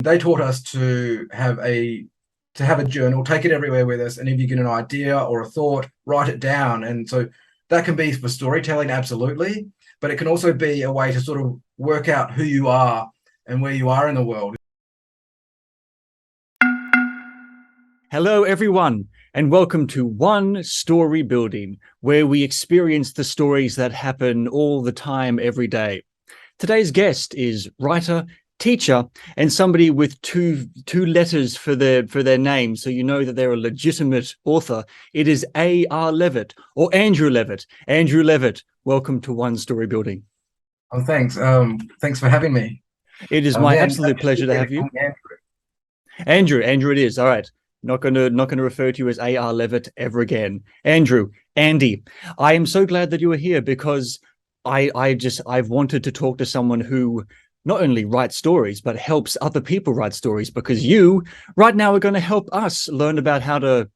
They taught us to have a journal, take it everywhere with us, and if you get an idea or a thought, write it down. And so that can be for storytelling, absolutely, but it can also be a way to sort of work out who you are and where you are in the world. Hello, everyone, and welcome to One Story Building, where we experience the stories that happen all the time, every day. Today's guest is writer, teacher, and somebody with two letters for their name, so you know that they're a legitimate author. It is A.R. Levett, or Andrew Levett. Andrew Levett, welcome to One Story Building. Oh, thanks. Thanks for having me. It is my absolute pleasure to have you. Andrew, it is. All right. Not going to refer to you as A.R. Levett ever again. Andrew, Andy, I am so glad that you are here because I've wanted to talk to someone who not only writes stories, but helps other people write stories, because you right now are going to help us learn about how to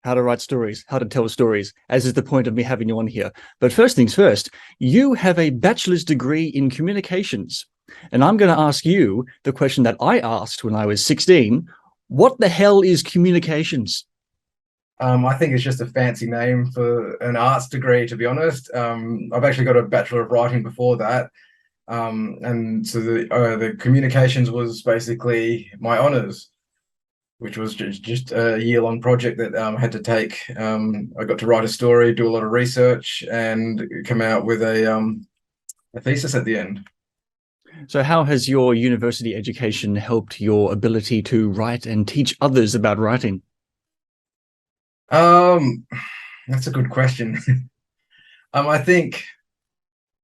write stories, how to tell stories, as is the point of me having you on here. But first things first, you have a bachelor's degree in communications. And I'm going to ask you the question that I asked when I was 16. What the hell is communications? I think it's just a fancy name for an arts degree, to be honest. I've actually got a Bachelor of Writing before that. And so the communications was basically my honours, which was just a year-long project that I had to take. I got to write a story, do a lot of research, and come out with a thesis at the end. So how has your university education helped your ability to write and teach others about writing? That's a good question. I think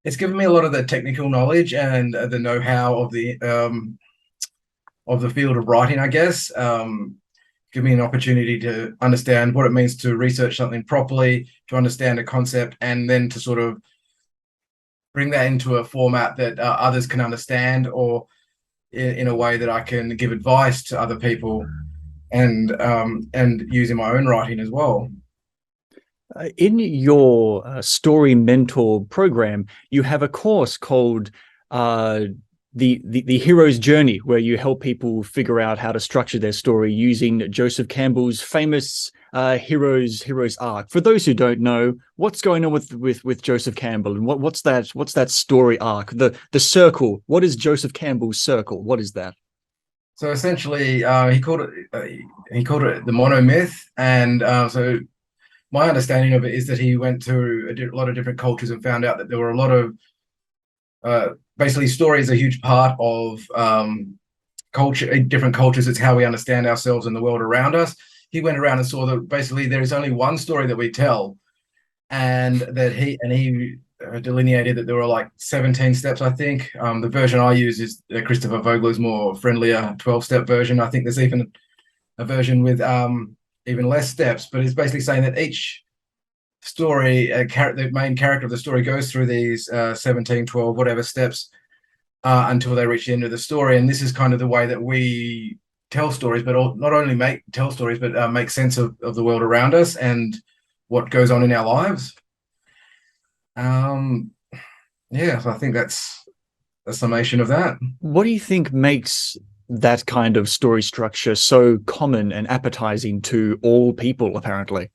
it's given me a lot of the technical knowledge and the know-how of the field of writing, I guess. Give me an opportunity to understand what it means to research something properly, to understand a concept, and then to sort of bring that into a format that others can understand, or in a way that I can give advice to other people, and using my own writing as well. In your story mentor program, you have a course called the hero's journey, where you help people figure out how to structure their story using Joseph Campbell's famous hero's arc. For those who don't know, what's going on with Joseph Campbell, and what's that story arc? The circle. What is Joseph Campbell's circle? What is that? So essentially, he called it the monomyth, and so my understanding of it is that he went to a lot of different cultures and found out that there were a lot of basically story is a huge part of culture. Different cultures, it's how we understand ourselves and the world around us. He went around and saw that basically there is only one story that we tell, and that he delineated that there were like 17 steps, I think. The version I use is Christopher Vogler's more friendlier 12-step version. I think there's even a version with even less steps, but it's basically saying that each story, the main character of the story, goes through these 17, 12, whatever steps until they reach the end of the story. And this is kind of the way that we tell stories, but not only tell stories, but make sense of the world around us and what goes on in our lives. Yeah, so I think that's a summation of that. What do you think makes that kind of story structure so common and appetizing to all people, apparently?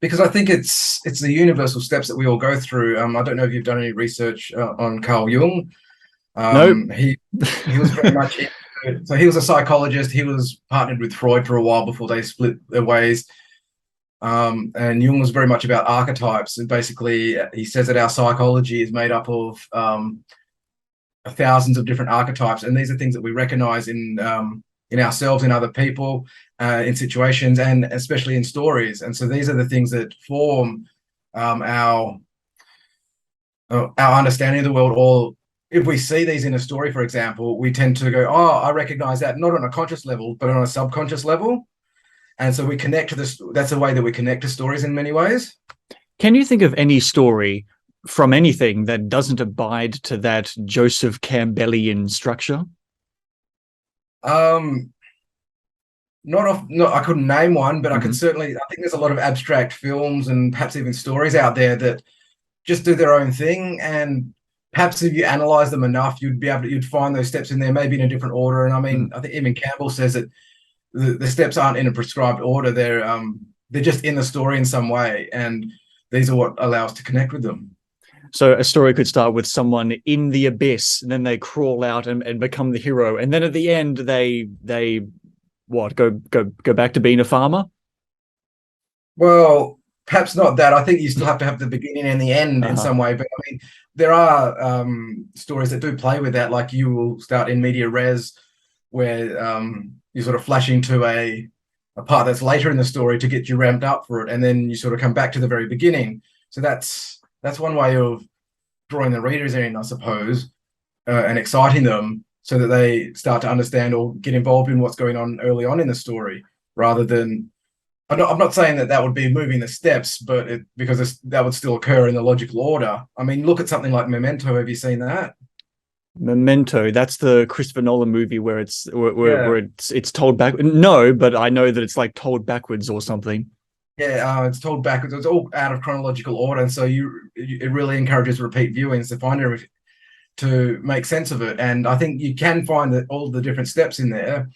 Because I think it's the universal steps that we all go through. I don't know if you've done any research on Carl Jung. Nope. He was very much so he was a psychologist. He was partnered with Freud for a while before they split their ways. And Jung was very much about archetypes, and basically he says that our psychology is made up of thousands of different archetypes, and these are things that we recognize in ourselves, in other people, in situations, and especially in stories. And so these are the things that form our understanding of the world. Or if we see these in a story, for example, we tend to go, oh, I recognize that, not on a conscious level, but on a subconscious level. And so we connect to this. That's a way that we connect to stories in many ways. Can you think of any story from anything that doesn't abide to that Joseph Campbellian structure? I couldn't name one, but I could certainly. I think there's a lot of abstract films and perhaps even stories out there that just do their own thing, and perhaps if you analyze them enough, you'd find those steps in there, maybe in a different order. And I mean, I think even Campbell says that the steps aren't in a prescribed order. They're just in the story in some way, and these are what allow us to connect with them. So a story could start with someone in the abyss, and then they crawl out and become the hero, and then at the end they go back to being a farmer. Well, perhaps not that. I think you still have to have the beginning and the end in some way. But I mean, there are stories that do play with that. Like you will start in media res, where you sort of flash into a part that's later in the story to get you ramped up for it, and then you sort of come back to the very beginning. So that's one way of drawing the readers in, I suppose, and exciting them so that they start to understand or get involved in what's going on early on in the story, rather than. I'm not saying that would be moving the steps, but because that would still occur in the logical order. I mean, look at something like Memento. Have you seen that? Memento, that's the Christopher Nolan movie where it's told back. No, but I know that it's like told backwards or something. Yeah, it's told backwards. It's all out of chronological order, and so it really encourages repeat viewings to find everything, to make sense of it. And I think you can find that all the different steps in there.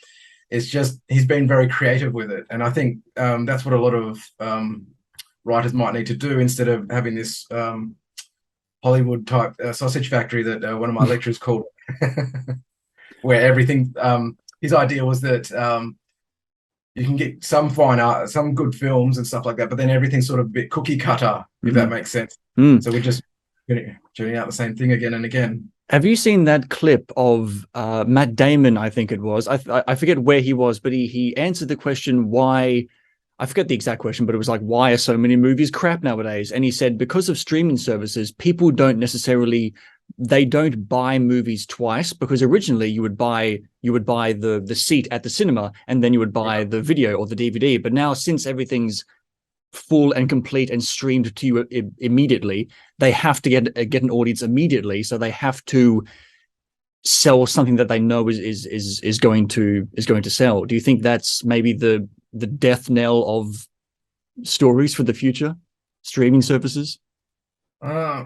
It's just he's been very creative with it, and I think that's what a lot of writers might need to do instead of having this Hollywood type sausage factory that one of my lecturers called, where everything. His idea was that you can get some fine art, some good films and stuff like that, but then everything's sort of a bit cookie cutter, if that makes sense. So we're just churning out the same thing again and again. Have you seen that clip of Matt Damon, I think it was? I forget where he was, but he answered the question why. I forget the exact question, but it was like, why are so many movies crap nowadays? And he said, because of streaming services, people don't buy movies twice, because originally you would buy the seat at the cinema and then you would buy the video or the DVD. But now, since everything's full and complete and streamed to you immediately, they have to get an audience immediately, so they have to sell something that they know is going to sell. Do you think that's maybe the death knell of stories for the future, streaming services? I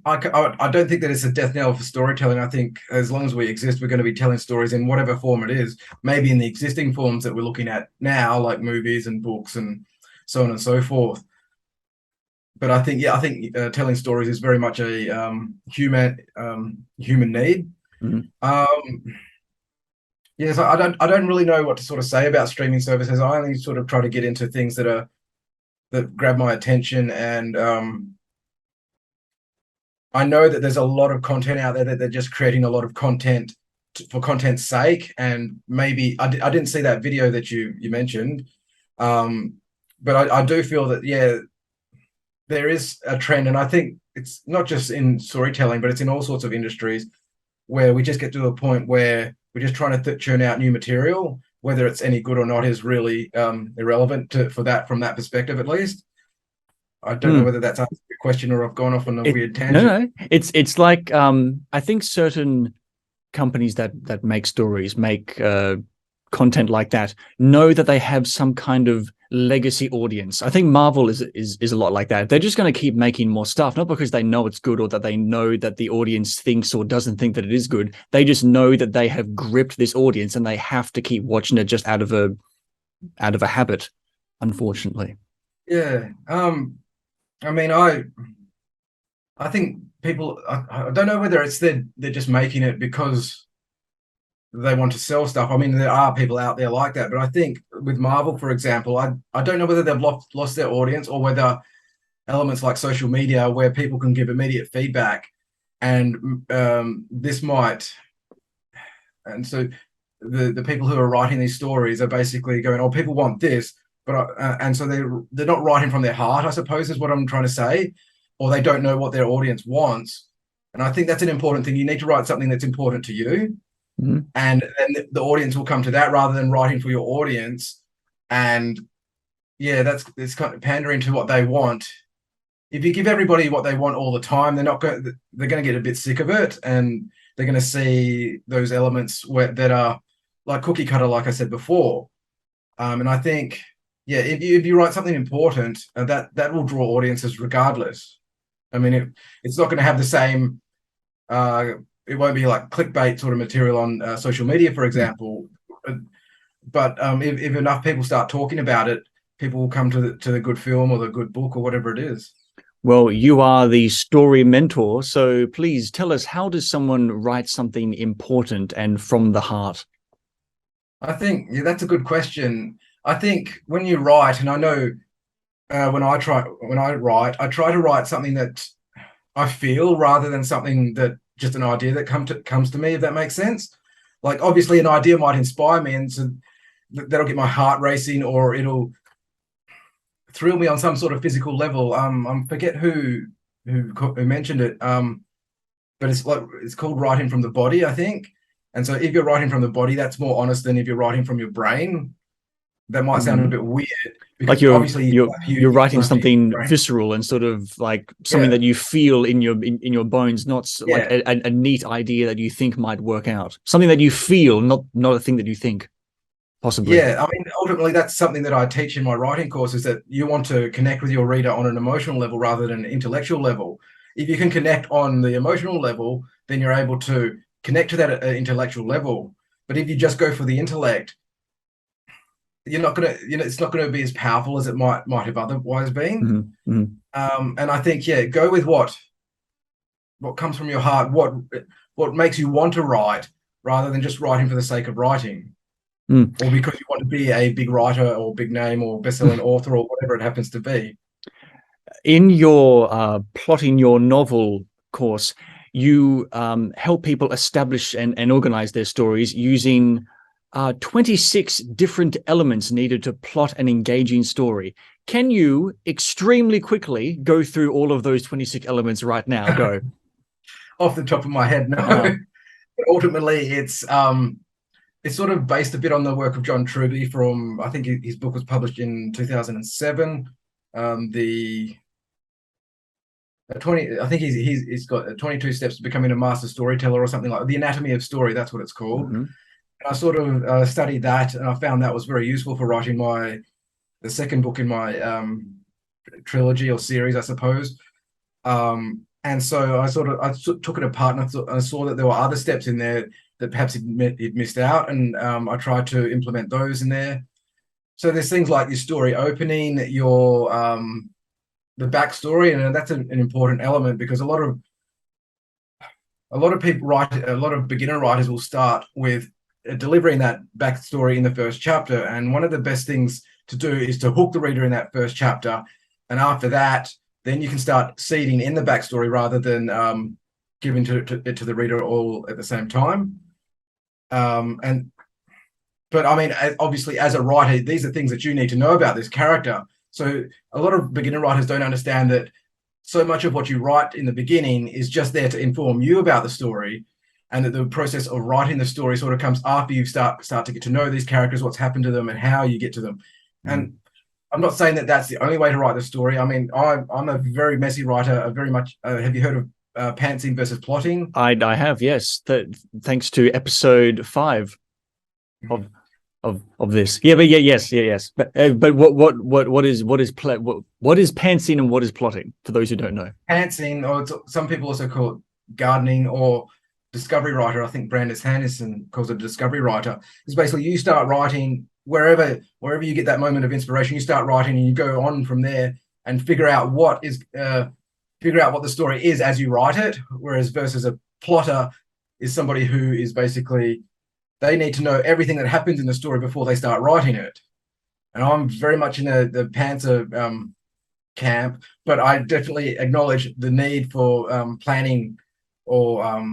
don't think that it's a death knell for storytelling. I think as long as we exist, we're going to be telling stories in whatever form it is, maybe in the existing forms that we're looking at now, like movies and books and so on and so forth. But I think telling stories is very much a human need. Yes, I don't really know what to sort of say about streaming services. I only sort of try to get into things that grab my attention, and I know that there's a lot of content out there that they're just creating a lot of content for content's sake. And maybe I didn't see that video that you mentioned. But I do feel that, there is a trend, and I think it's not just in storytelling, but it's in all sorts of industries, where we just get to a point where we're just trying to churn out new material. Whether it's any good or not is really irrelevant from that perspective, at least. I don't know whether that's answered your question or I've gone off on a weird tangent. No, it's like I think certain companies that make stories, make content like that, know that they have some kind of legacy audience. I think Marvel is a lot like that. They're just going to keep making more stuff, not because they know it's good or that they know that the audience thinks or doesn't think that it is good. They just know that they have gripped this audience and they have to keep watching it just out of a habit, unfortunately. Yeah. I mean, I think people, I don't know whether it's they're just making it because they want to sell stuff. I mean, there are people out there like that, but I think with Marvel, for example, I don't know whether they've lost their audience or whether elements like social media, where people can give immediate feedback, and this might, and so the people who are writing these stories are basically going, oh, people want this, but and so they're not writing from their heart, I suppose, is what I'm trying to say, or they don't know what their audience wants. And I think that's an important thing. You need to write something that's important to you. And then the audience will come to that, rather than writing for your audience. And it's kind of pandering to what they want. If you give everybody what they want all the time, they're going to get a bit sick of it, and they're going to see those elements that are like cookie cutter, like I said before. And I think, if you write something important, that will draw audiences regardless. I mean, it's not going to have the same It won't be like clickbait sort of material on social media, for example. But if enough people start talking about it, people will come to the good film or the good book or whatever it is. Well, you are the story mentor, so please tell us, how does someone write something important and from the heart? I think that's a good question. I think when you write, and I know when I write, I try to write something that I feel rather than something that just an idea that comes to me, if that makes sense. Like obviously an idea might inspire me, and so that'll get my heart racing, or it'll thrill me on some sort of physical level. I forget who mentioned it. But it's called writing from the body, I think. And so if you're writing from the body, that's more honest than if you're writing from your brain. That might sound a bit weird, because Like obviously you're writing something visceral and sort of like something that you feel in your bones, not like a neat idea that you think might work out. Something that you feel, not a thing that you think, possibly. Yeah, I mean, ultimately, that's something that I teach in my writing course, is that you want to connect with your reader on an emotional level rather than an intellectual level. If you can connect on the emotional level, then you're able to connect to that intellectual level. But if you just go for the intellect, you're not gonna, it's not gonna be as powerful as it might have otherwise been. And I think, go with what comes from your heart, what makes you want to write, rather than just writing for the sake of writing, or because you want to be a big writer or big name or best-selling author or whatever it happens to be. In your plotting your novel course, you help people establish and organize their stories using 26 different elements needed to plot an engaging story. Can you extremely quickly go through all of those 26 elements right now? Go. Off the top of my head, no. But ultimately, it's sort of based a bit on the work of John Truby from, I think his book was published in 2007. I think he's got 22 steps to becoming a master storyteller or something like The Anatomy of Story. That's what it's called. And I sort of studied that, and I found that was very useful for writing the second book in my trilogy or series, I suppose. And so I took it apart, and I saw that there were other steps in there that perhaps he'd missed out, and I tried to implement those in there. So there's things like your story opening, your the backstory, and that's an important element, because a lot of people a lot of beginner writers will start with delivering that backstory in the first chapter, and one of the best things to do is to hook the reader in that first chapter, and after that, then you can start seeding in the backstory rather than giving it to the reader all at the same time. But I mean, obviously, as a writer, these are things that you need to know about this character. So a lot of beginner writers don't understand that so much of what you write in the beginning is just there to inform you about the story, and that the process of writing the story sort of comes after you start to get to know these characters, what's happened to them, and how you get to them. And I'm not saying that that's the only way to write the story. I mean, I'm a very messy writer. Very much. Have you heard of pantsing versus plotting? I have, yes. Thanks to episode 5 of this. Yeah, but yes. But what is pantsing and what is plotting, for those who don't know? Pantsing, or some people also call it gardening or discovery writer. I think Brandis Sanderson calls it a discovery writer. It's basically you start writing wherever you get that moment of inspiration. You start writing, and you go on from there and figure out what the story is as you write it. Whereas versus a plotter is somebody who is basically, they need to know everything that happens in the story before they start writing it. And I'm very much in the pantser camp, but I definitely acknowledge the need for planning or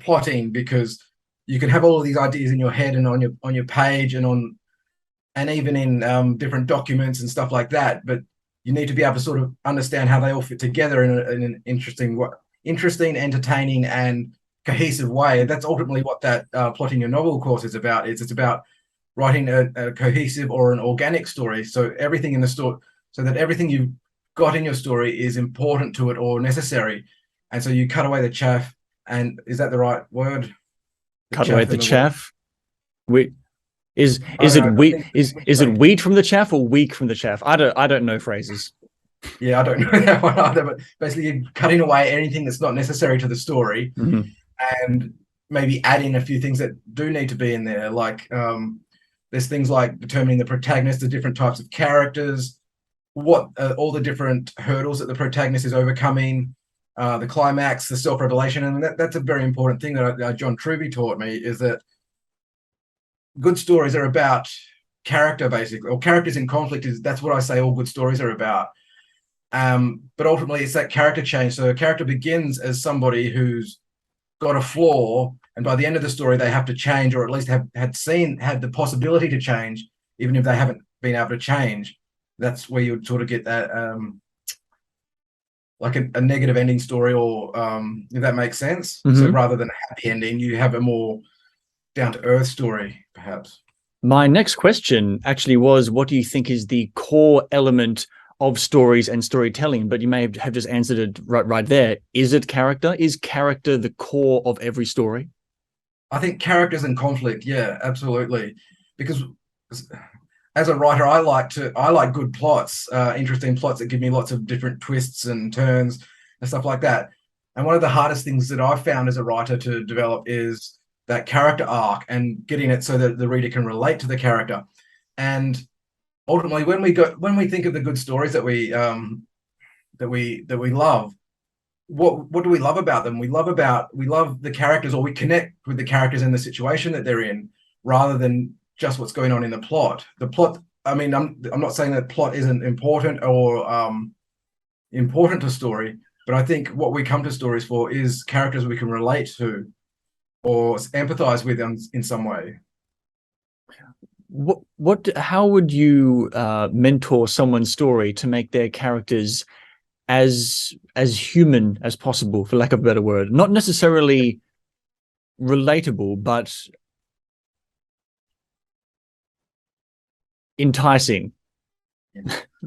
plotting, because you can have all of these ideas in your head and on your page and even in different documents and stuff like that, but you need to be able to sort of understand how they all fit together in an interesting, entertaining, and cohesive way. That's ultimately what that plotting your novel course is about. It's about writing a cohesive or an organic story. So everything in the story, so that everything you've got in your story is important to it or necessary. And so you cut away the chaff. And is that the right word? Cut away the chaff. Is it wheat from the chaff or weak from the chaff? I don't know phrases. Yeah, I don't know that one either, but basically you're cutting away anything that's not necessary to the story and maybe adding a few things that do need to be in there. Like there's things like determining the protagonist, the different types of characters, what all the different hurdles that the protagonist is overcoming, the climax, the self-revelation. And that's a very important thing that John Truby taught me, is that good stories are about character, basically, or characters in conflict. That's what I say all good stories are about. But ultimately it's that character change. So a character begins as somebody who's got a flaw, and by the end of the story they have to change, or at least had the possibility to change, even if they haven't been able to change. That's where you would sort of get that like a negative ending story, or if that makes sense. So rather than a happy ending, you have a more down-to-earth story, perhaps. My next question actually was, what do you think is the core element of stories and storytelling? But you may have just answered it right there. Is it character? Is character the core of every story? I think characters and conflict, yeah, absolutely. Because as a writer, I like good plots, interesting plots that give me lots of different twists and turns and stuff like that. And one of the hardest things that I've found as a writer to develop is that character arc, and getting it so that the reader can relate to the character. And ultimately, when we think of the good stories that we love, what do we love about them? We love the characters, or we connect with the characters in the situation that they're in, rather than just what's going on in the plot. The plot, I mean, I'm not saying that plot isn't important or important to story, but I think what we come to stories for is characters we can relate to or empathize with in some way. How would you mentor someone's story to make their characters as human as possible, for lack of a better word? Not necessarily relatable, but enticing,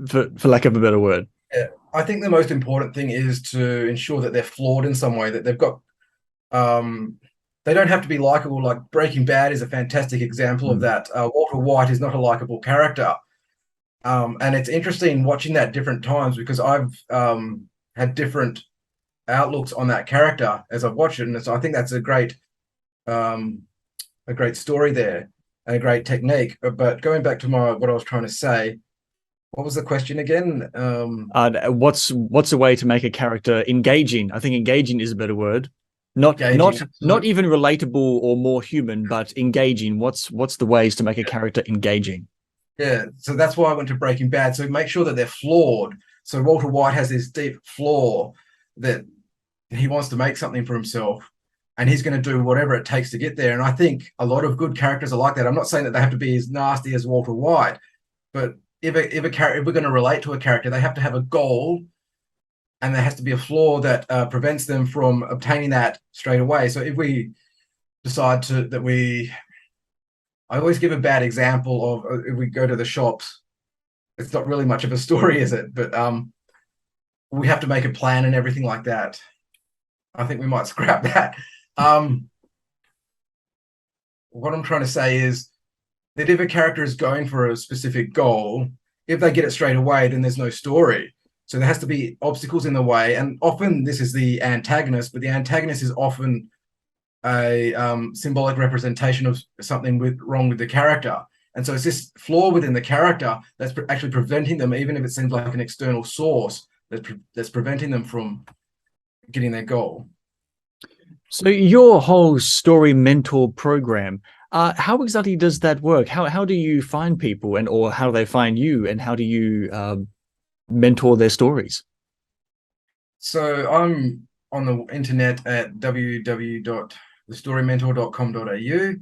for lack of a better word. Yeah, I think the most important thing is to ensure that they're flawed in some way, that they've got they don't have to be likable. Like Breaking Bad is a fantastic example of that. Walter White is not a likable character. And it's interesting watching that different times, because I've had different outlooks on that character as I've watched it. And so I think that's a great story there and a great technique. But going back to what I was trying to say, what was the question again? What's a way to make a character engaging? I think engaging is a better word. Not even relatable or more human, but engaging. What's the ways to make a character engaging? Yeah, so that's why I went to Breaking Bad. So make sure that they're flawed. So Walter White has this deep flaw that he wants to make something for himself, and he's going to do whatever it takes to get there. And I think a lot of good characters are like that. I'm not saying that they have to be as nasty as Walter White, but if we're going to relate to a character, they have to have a goal, and there has to be a flaw that prevents them from obtaining that straight away. So if we decide I always give a bad example of if we go to the shops, it's not really much of a story, is it? But we have to make a plan and everything like that. I think we might scrap that. What I'm trying to say is that if a character is going for a specific goal, if they get it straight away, then there's no story. So there has to be obstacles in the way. And often this is the antagonist, but the antagonist is often a symbolic representation of something wrong with the character. And so it's this flaw within the character that's actually preventing them, even if it seems like an external source, that's preventing them from getting their goal. So your whole story mentor program, how exactly does that work? How do you find people, or how do they find you, and how do you mentor their stories? So I'm on the internet at www.thestorymentor.com.au,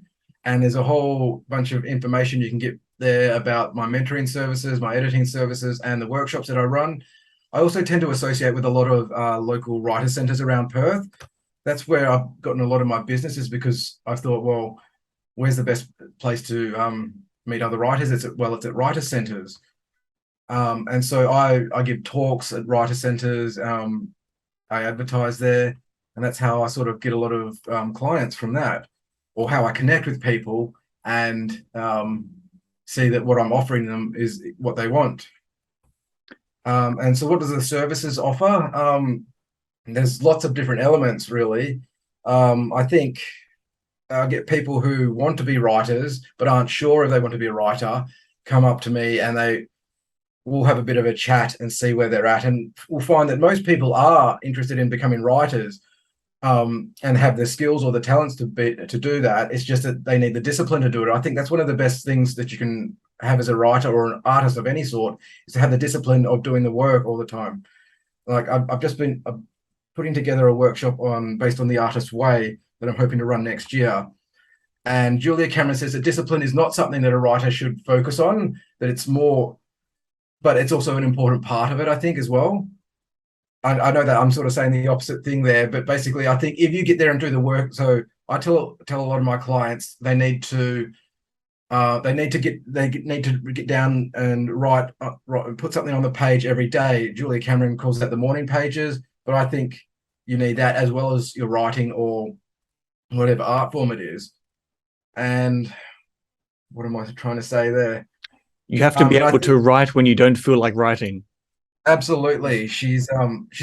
and there's a whole bunch of information you can get there about my mentoring services, my editing services, and the workshops that I run. I also tend to associate with a lot of local writer centres around Perth. That's where I've gotten a lot of my business, is because I thought, well, where's the best place to meet other writers? It's at writer centres. And so I give talks at writer centres. I advertise there, and that's how I sort of get a lot of clients from that, or how I connect with people and see that what I'm offering them is what they want. And so what does the services offer? There's lots of different elements, really. I think I get people who want to be writers but aren't sure if they want to be a writer come up to me, and we'll have a bit of a chat and see where they're at. And we'll find that most people are interested in becoming writers, and have the skills or the talents to do that. It's just that they need the discipline to do it. I think that's one of the best things that you can have as a writer or an artist of any sort, is to have the discipline of doing the work all the time. Like I've just been putting together a workshop based on the artist's way that I'm hoping to run next year. And Julia Cameron says that discipline is not something that a writer should focus on, that it's more, but it's also an important part of it, I think, as well. I know that I'm sort of saying the opposite thing there, but basically I think if you get there and do the work, so I tell a lot of my clients they need to get down and write, put something on the page every day. Julia Cameron calls that the morning pages, but I think you need that as well as your writing or whatever art form it is. And what am I trying to say there? You have to be able to write when you don't feel like writing. Absolutely, she's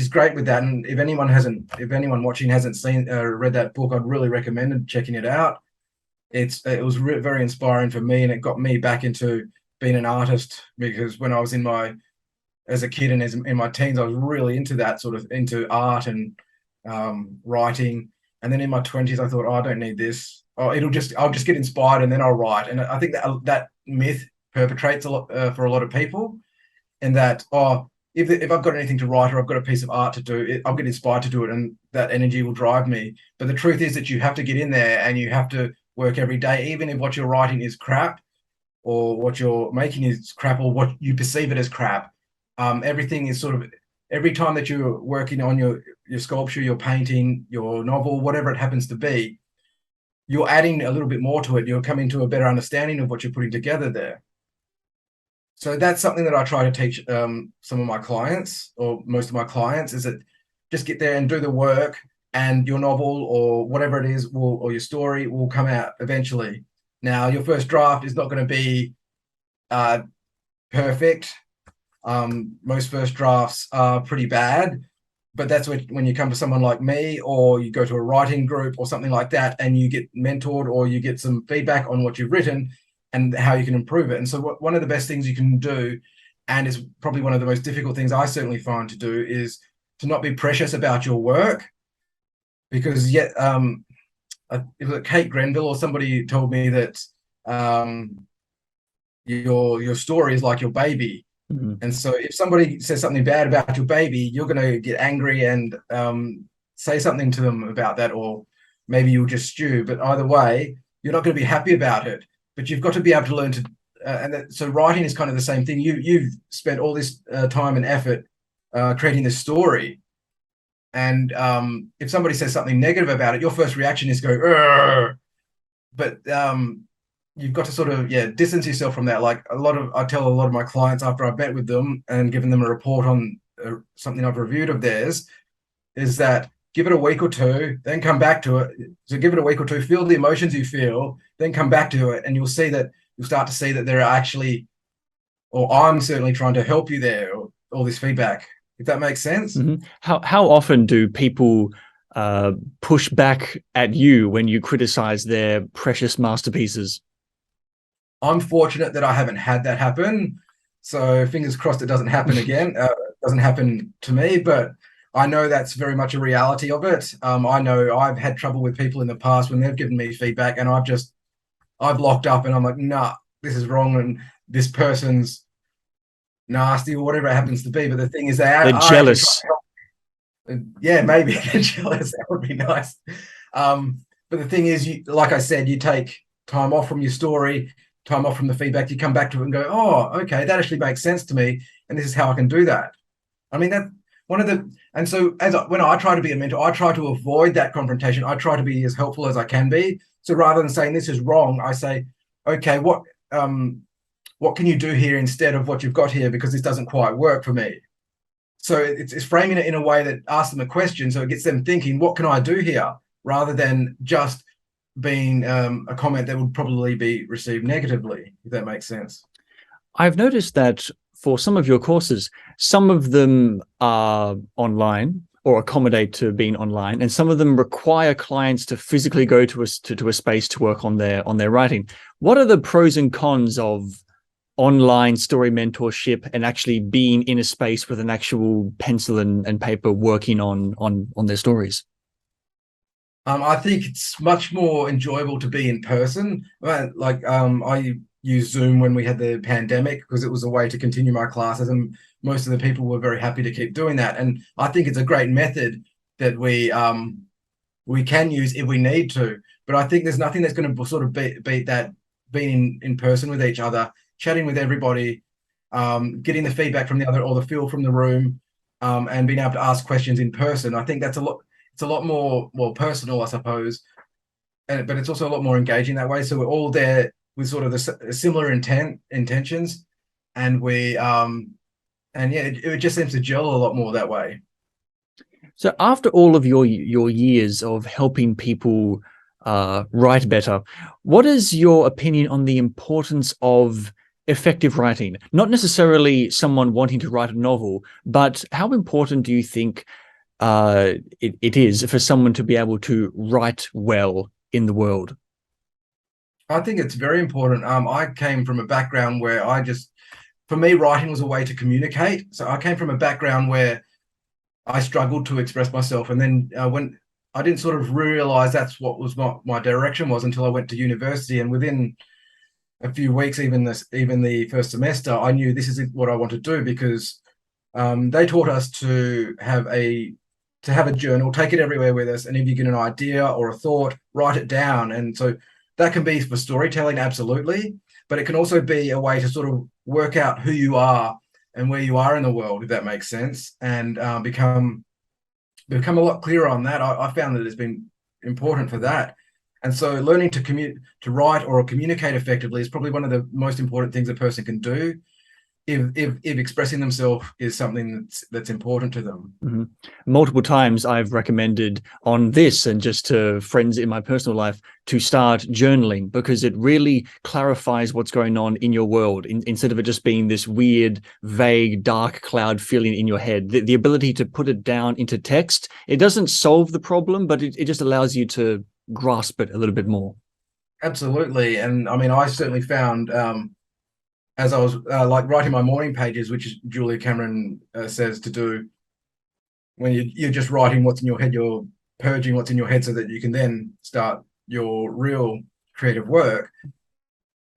great with that. And if anyone watching hasn't read that book, I'd really recommend checking it out. It was very inspiring for me, and it got me back into being an artist, because when I was as a kid and in my teens, I was really into that sort of, into art and writing. And then in my 20s, I thought, oh, I don't need this. Oh, I'll just get inspired and then I'll write. And I think that myth perpetrates a lot for a lot of people, and that, oh, if I've got anything to write or I've got a piece of art to do, I'll get inspired to do it, and that energy will drive me. But the truth is that you have to get in there and you have to work every day, even if what you're writing is crap or what you're making is crap or what you perceive it as crap. Everything is sort of, every time that you're working on your sculpture, your painting, your novel, whatever it happens to be, you're adding a little bit more to it. You're coming to a better understanding of what you're putting together there. So that's something that I try to teach some of my clients, or most of my clients, is that just get there and do the work, and your novel or whatever it is or your story will come out eventually. Now, your first draft is not going to be perfect. Most first drafts are pretty bad, but that's when you come to someone like me, or you go to a writing group or something like that, and you get mentored or you get some feedback on what you've written and how you can improve it. And so one of the best things you can do, and is probably one of the most difficult things I certainly find to do, is to not be precious about your work. Because it was Kate Grenville or somebody told me that your story is like your baby. Mm-hmm. And so if somebody says something bad about your baby, you're going to get angry and say something to them about that, or maybe you'll just stew. But either way, you're not going to be happy about it. But you've got to be able to learn to, so writing is kind of the same thing. You've spent all this time and effort creating this story. And if somebody says something negative about it, your first reaction is go, "Urgh." But you've got to sort of, distance yourself from that. Like I tell a lot of my clients after I've met with them and given them a report on something I've reviewed of theirs, is that give it a week or two, then come back to it. So give it a week or two, feel the emotions you feel, then come back to it, and you'll start to see that there are actually, or I'm certainly trying to help you there, or all this feedback, if that makes sense. Mm-hmm. How often do people push back at you when you criticize their precious masterpieces? I'm fortunate that I haven't had that happen. So fingers crossed it doesn't happen again. It doesn't happen to me, but I know that's very much a reality of it. I know I've had trouble with people in the past when they've given me feedback, and I've locked up and I'm like, nah, this is wrong, and this person's nasty, or whatever it happens to be. But the thing is, they're jealous. Yeah, maybe they're jealous. That would be nice. But the thing is, like I said, you take time off from your story, time off from the feedback, you come back to it and go, oh, okay, that actually makes sense to me, and this is how I can do that. I mean, that one of the, and so when I try to be a mentor, I try to avoid that confrontation. I try to be as helpful as I can be. So rather than saying this is wrong, I say, okay, what can you do here instead of what you've got here, because this doesn't quite work for me. So it's framing it in a way that asks them a question, so it gets them thinking, what can I do here, rather than just being a comment that would probably be received negatively, if that makes sense. I've noticed that for some of your courses. Some of them are online or accommodate to being online, and some of them require clients to physically go to a space to work on their writing. What are the pros and cons of online story mentorship and actually being in a space with an actual pencil and paper working on their stories? I think it's much more enjoyable to be in person. I used Zoom when we had the pandemic because it was a way to continue my classes, and most of the people were very happy to keep doing that. And I think it's a great method that we can use if we need to. But I think there's nothing that's going to sort of beat that, being in person with each other, chatting with everybody, getting the feedback from the other or the feel from the room, and being able to ask questions in person. I think that's a lot. It's a lot more personal, I suppose, but it's also a lot more engaging that way. So we're all there with sort of the similar intentions, and it just seems to gel a lot more that way. So after all of your years of helping people write better, what is your opinion on the importance of effective writing? Not necessarily someone wanting to write a novel, but how important do you think it is for someone to be able to write well in the world? I think it's very important. I came from a background where for me, writing was a way to communicate. So I came from a background where I struggled to express myself. And then when I didn't sort of realize that's what was my direction was until I went to university. And within a few weeks, even the first semester, I knew this is what I want to do, because they taught us to have a journal, take it everywhere with us, and if you get an idea or a thought, write it down. And so that can be for storytelling, absolutely, but it can also be a way to sort of work out who you are and where you are in the world, if that makes sense, and become a lot clearer on that. I found that it's been important for that. And so learning to write or communicate effectively is probably one of the most important things a person can do if expressing themselves is something that's important to them. Mm-hmm. Multiple times I've recommended on this and just to friends in my personal life to start journaling, because it really clarifies what's going on in your world instead of it just being this weird, vague, dark cloud feeling in your head. The ability to put it down into text, it doesn't solve the problem, but it just allows you to grasp it a little bit more. Absolutely. And I mean, I certainly found as I was like writing my morning pages, which Julia Cameron says to do, when you're just writing what's in your head, you're purging what's in your head so that you can then start your real creative work.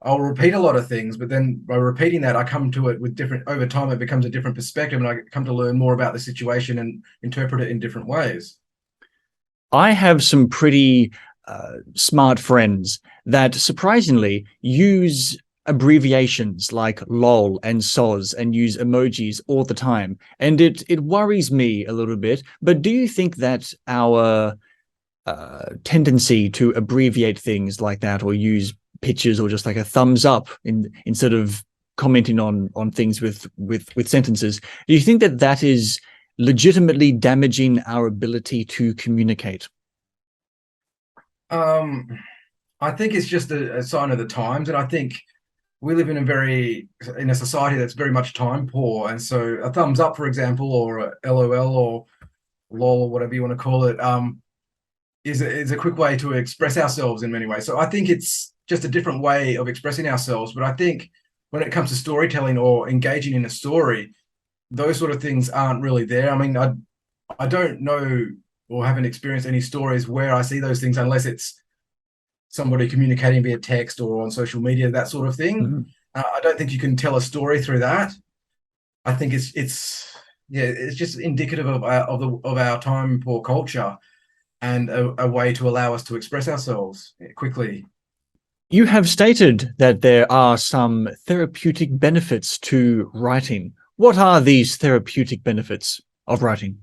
I'll repeat a lot of things, but then by repeating that, I come to it with over time, it becomes a different perspective, and I come to learn more about the situation and interpret it in different ways. I have some pretty smart friends that surprisingly use abbreviations like lol and soz and use emojis all the time, and it worries me a little bit. But do you think that our tendency to abbreviate things like that, or use pictures or just like a thumbs up instead of commenting on things with sentences, do you think that is legitimately damaging our ability to communicate? I think it's just a sign of the times, and I think we live in a society that's very much time poor, and so a thumbs up, for example, or a LOL or lol or whatever you want to call it, is a quick way to express ourselves in many ways. So I think it's just a different way of expressing ourselves. But I think when it comes to storytelling or engaging in a story, those sort of things aren't really there. I mean, I don't know or haven't experienced any stories where I see those things, unless it's somebody communicating via text or on social media, that sort of thing. Mm-hmm. I don't think you can tell a story through that. I think it's just indicative of our time poor culture, and a way to allow us to express ourselves quickly. You have stated that there are some therapeutic benefits to writing. What are these therapeutic benefits of writing?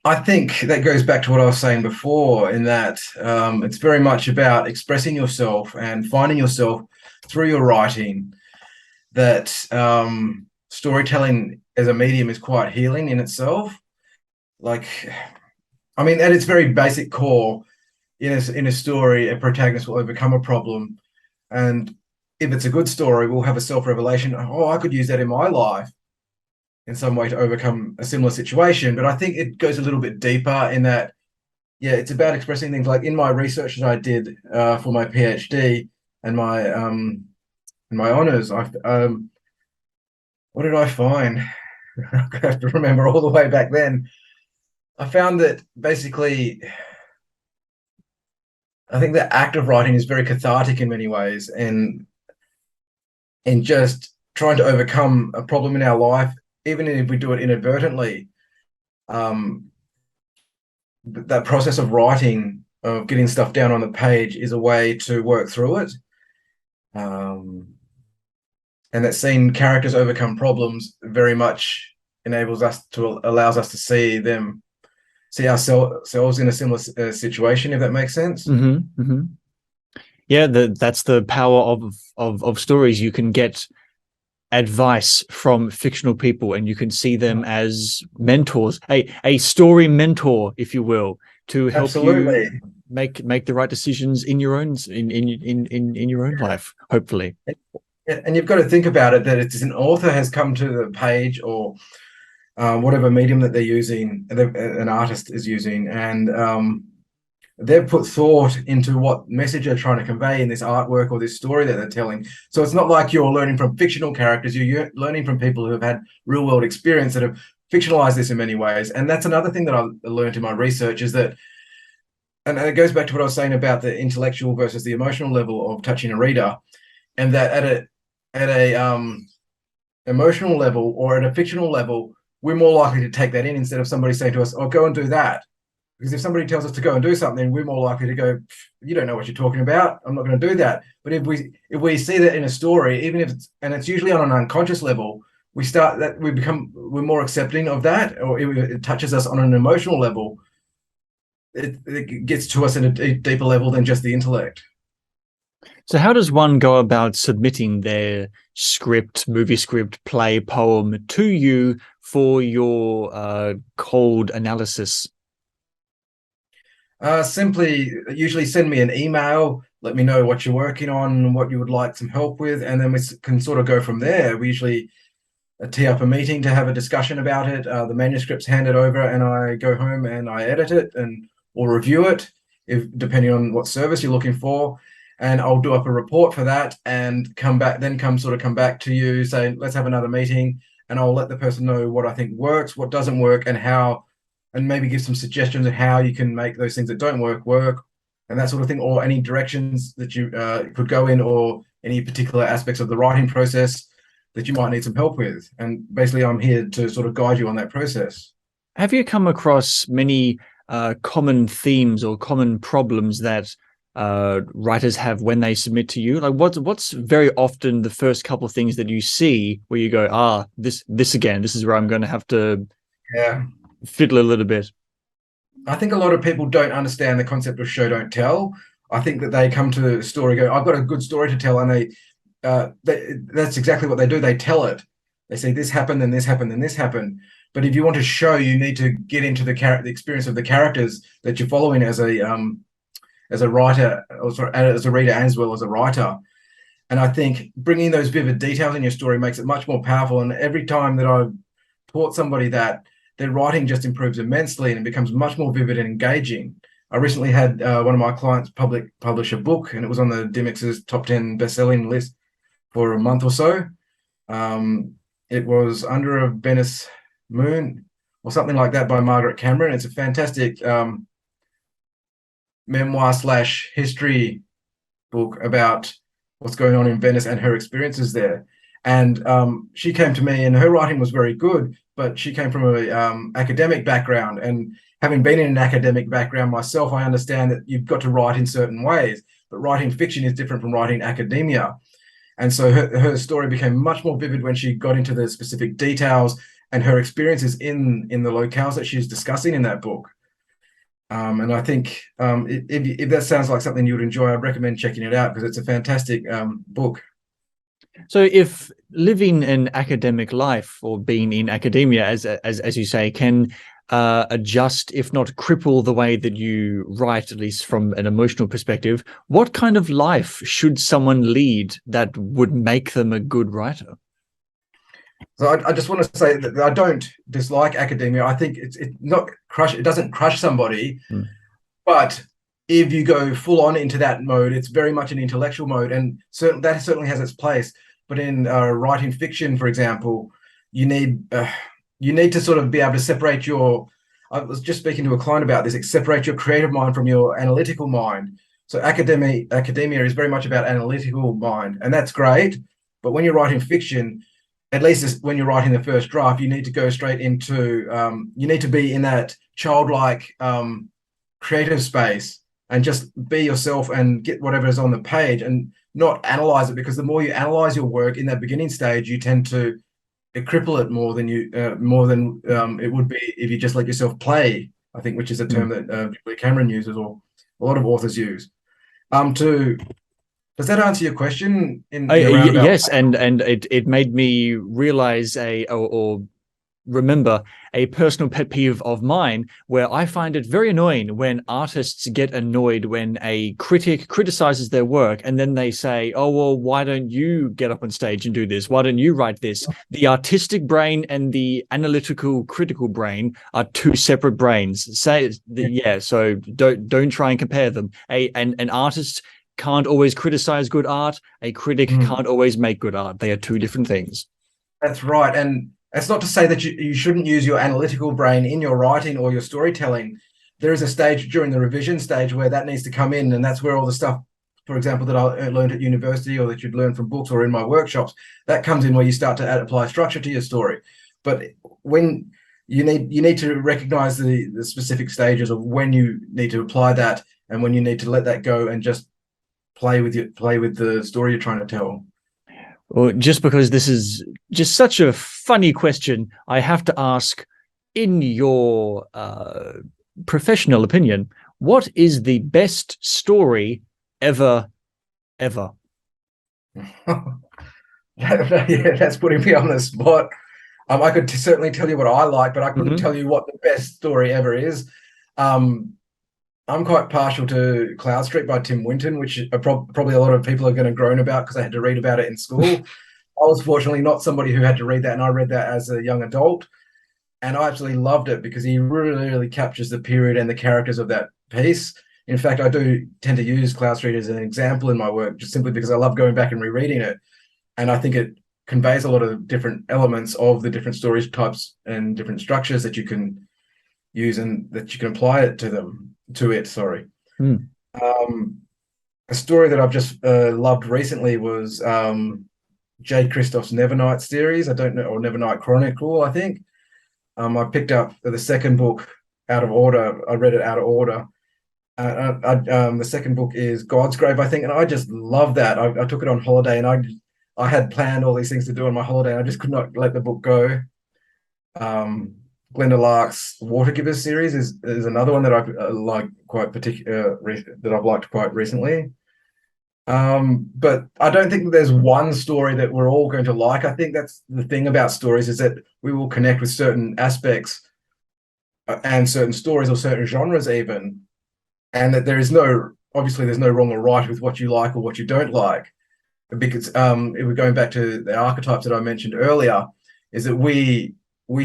I think that goes back to what I was saying before, in that it's very much about expressing yourself and finding yourself through your writing. That storytelling as a medium is quite healing in itself. Like, I mean, at its very basic core, in a story, a protagonist will overcome a problem, and if it's a good story, we'll have a self-revelation. Oh, I could use that in my life in some way to overcome a similar situation. But I think it goes a little bit deeper in that, yeah, it's about expressing things like in my research that I did for my PhD and my honors. What did I find? I have to remember all the way back then. I found that basically, I think the act of writing is very cathartic in many ways, and in just trying to overcome a problem in our life, even if we do it inadvertently. That process of writing, of getting stuff down on the page, is a way to work through it. And that seeing characters overcome problems very much allows us to see ourselves in a similar situation, if that makes sense. Mm-hmm, mm-hmm. Yeah, that's the power of stories. You can get advice from fictional people, and you can see them as mentors, a story mentor, if you will, to help Absolutely. you make the right decisions in your own in your own life, hopefully. And you've got to think about it, that it's an author has come to the page, or whatever medium that they're using, an artist is using, and they've put thought into what message they're trying to convey in this artwork or this story that they're telling. So it's not like you're learning from fictional characters, you're learning from people who have had real world experience that have fictionalized this in many ways. And that's another thing that I learned in my research, is that, and it goes back to what I was saying about the intellectual versus the emotional level of touching a reader, and that at a emotional level or at a fictional level, we're more likely to take that in instead of somebody saying to us, "Oh, go and do that." Because if somebody tells us to go and do something, we're more likely to go, "You don't know what you're talking about. I'm not going to do that." But if we see that in a story, even if it's usually on an unconscious level, we're more accepting of that, or if it touches us on an emotional level, it gets to us at a deeper level than just the intellect. So how does one go about submitting their script, movie script, play, poem to you for your cold analysis? Simply, usually send me an email, let me know what you're working on, what you would like some help with, and then we can sort of go from there. We usually tee up a meeting to have a discussion about it. The manuscript's handed over, and I go home and I edit it or review it, depending on what service you're looking for. And I'll do up a report for that and come back to you, say, let's have another meeting, and I'll let the person know what I think works, what doesn't work, and how, and maybe give some suggestions of how you can make those things that don't work, and that sort of thing, or any directions that you could go in, or any particular aspects of the writing process that you might need some help with. And basically, I'm here to sort of guide you on that process. Have you come across many common themes or common problems that writers have when they submit to you? Like what's very often the first couple of things that you see where you go, this again, this is where I'm going to have to fiddle a little bit? I think a lot of people don't understand the concept of show don't tell. I think that they come to the story, go, I've got a good story to tell, and that's exactly what they do. They tell it. They say this happened, then this happened, then this happened. But if you want to show, you need to get into the experience of the characters that you're following as a writer, or sorry, as a reader as well as a writer. And I think bringing those vivid details in your story makes it much more powerful. And every time that I've taught somebody that, their writing just improves immensely and it becomes much more vivid and engaging. I recently had one of my clients publish a book, and it was on the Dimix's top 10 best-selling list for a month or so. It was Under a Venice Moon or something like that by Margaret Cameron. It's a fantastic memoir/history book about what's going on in Venice and her experiences there. And she came to me, and her writing was very good, but she came from a academic background. And having been in an academic background myself, I understand that you've got to write in certain ways, but writing fiction is different from writing academia. And so her story became much more vivid when she got into the specific details and her experiences in the locales that she's discussing in that book. And I think if that sounds like something you would enjoy, I'd recommend checking it out, because it's a fantastic book. So if living an academic life or being in academia, as you say, can adjust, if not cripple, the way that you write, at least from an emotional perspective, what kind of life should someone lead that would make them a good writer? So I just want to say that I don't dislike academia. I think it doesn't crush somebody, but if you go full on into that mode, it's very much an intellectual mode, and that certainly has its place. But in writing fiction, for example, you need to sort of be able to separate your. I was just speaking to a client about this. Separate your creative mind from your analytical mind. So academia is very much about analytical mind, and that's great. But when you're writing fiction, at least when you're writing the first draft, you need to go straight into. You need to be in that childlike creative space and just be yourself and get whatever is on the page and not analyze it, because the more you analyze your work in that beginning stage, you tend to cripple it more than it would be if you just let yourself play, I think, which is a term that Julia Cameron uses, or a lot of authors use. Does that answer your question? Yes, and it made me realize or remember a personal pet peeve of mine, where I find it very annoying when artists get annoyed when a critic criticizes their work and then they say, oh, well, why don't you get up on stage and do this? Why don't you write this? The artistic brain and the analytical critical brain are two separate brains. So don't try and compare them. An artist can't always criticize good art. A critic can't always make good art. They are two different things. That's right. And it's not to say that you shouldn't use your analytical brain in your writing or your storytelling. There is a stage during the revision stage where that needs to come in, and that's where all the stuff, for example, that I learned at university or that you'd learn from books or in my workshops, that comes in where you start to apply structure to your story. But when you need to recognize the specific stages of when you need to apply that and when you need to let that go and just play with the story you're trying to tell. Well, just because this is just such a funny question, I have to ask, in your professional opinion, what is the best story ever? Yeah, that's putting me on the spot. I could certainly tell you what I like, but I couldn't tell you what the best story ever is. I'm quite partial to Cloud Street by Tim Winton, which probably a lot of people are going to groan about because I had to read about it in school. I was fortunately not somebody who had to read that, and I read that as a young adult, and I absolutely loved it because he really, really captures the period and the characters of that piece. In fact, I do tend to use Cloud Street as an example in my work, just simply because I love going back and rereading it, and I think it conveys a lot of different elements of the different story types and different structures that you can use and that you can apply it to it. A story that I've just loved recently was Jay Kristoff's Nevernight series. I don't know, or Nevernight Chronicle, I think. I picked up the second book out of order. I read it out of order. The second book is God's Grave, I think, and I just love that. I took it on holiday, and I had planned all these things to do on my holiday, and I just could not let the book go. Glenda Lark's Watergivers series is another one that I've liked quite that I've liked quite recently. But I don't think that there's one story that we're all going to like. I think that's the thing about stories, is that we will connect with certain aspects and certain stories or certain genres even, and that there's no wrong or right with what you like or what you don't like. Because if we're going back to the archetypes that I mentioned earlier, is that we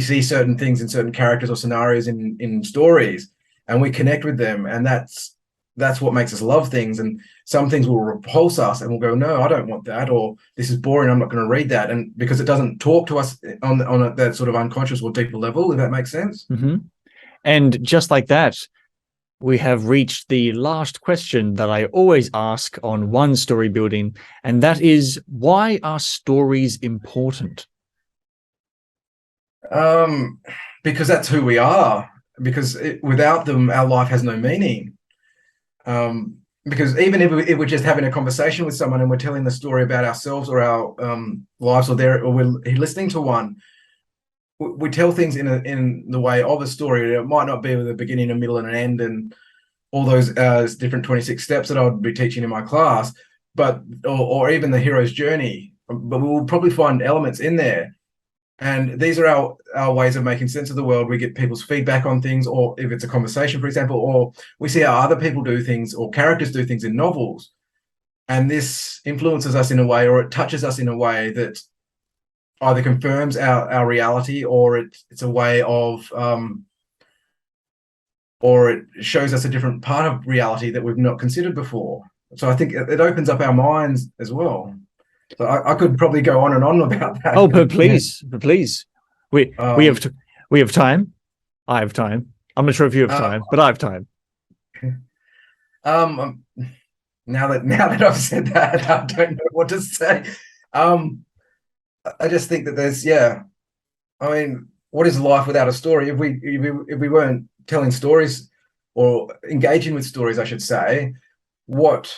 see certain things in certain characters or scenarios in stories, and we connect with them, and that's what makes us love things. And some things will repulse us, and we'll go, no, I don't want that, or this is boring, I'm not going to read that, and because it doesn't talk to us on that sort of unconscious or deeper level, if that makes sense. And just like that, we have reached the last question that I always ask on one story building, and that is, why are stories important? Because that's who we are. Because without them, our life has no meaning. Because even if we're just having a conversation with someone and we're telling the story about ourselves or our lives, or we're listening to one, we tell things in the way of a story. It might not be with a beginning, a middle, and an end, and all those different 26 steps that I would be teaching in my class, but or even the hero's journey. But we will probably find elements in there And these are our ways of making sense of the world. We get people's feedback on things, or if it's a conversation, for example, or we see how other people do things or characters do things in novels. And this influences us in a way, or it touches us in a way that either confirms our reality, or it's a way of, or it shows us a different part of reality that we've not considered before. So I think it opens up our minds as well. So I could probably go on and on about that. Oh, but please, we have time. I have time. I'm not sure if you have time, but I have time. Now that I've said that, I don't know what to say. I just think that there's, I mean, what is life without a story? If we weren't telling stories or engaging with stories, I should say, what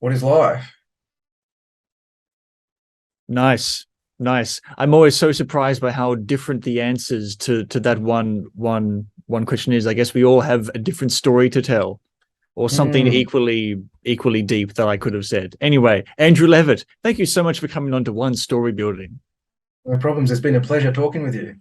is life? Nice. I'm always so surprised by how different the answers to that one question is. I guess we all have a different story to tell, or something equally deep that I could have said. Anyway, Andrew Levett, thank you so much for coming on to One Story Building. No problems. It's been a pleasure talking with you.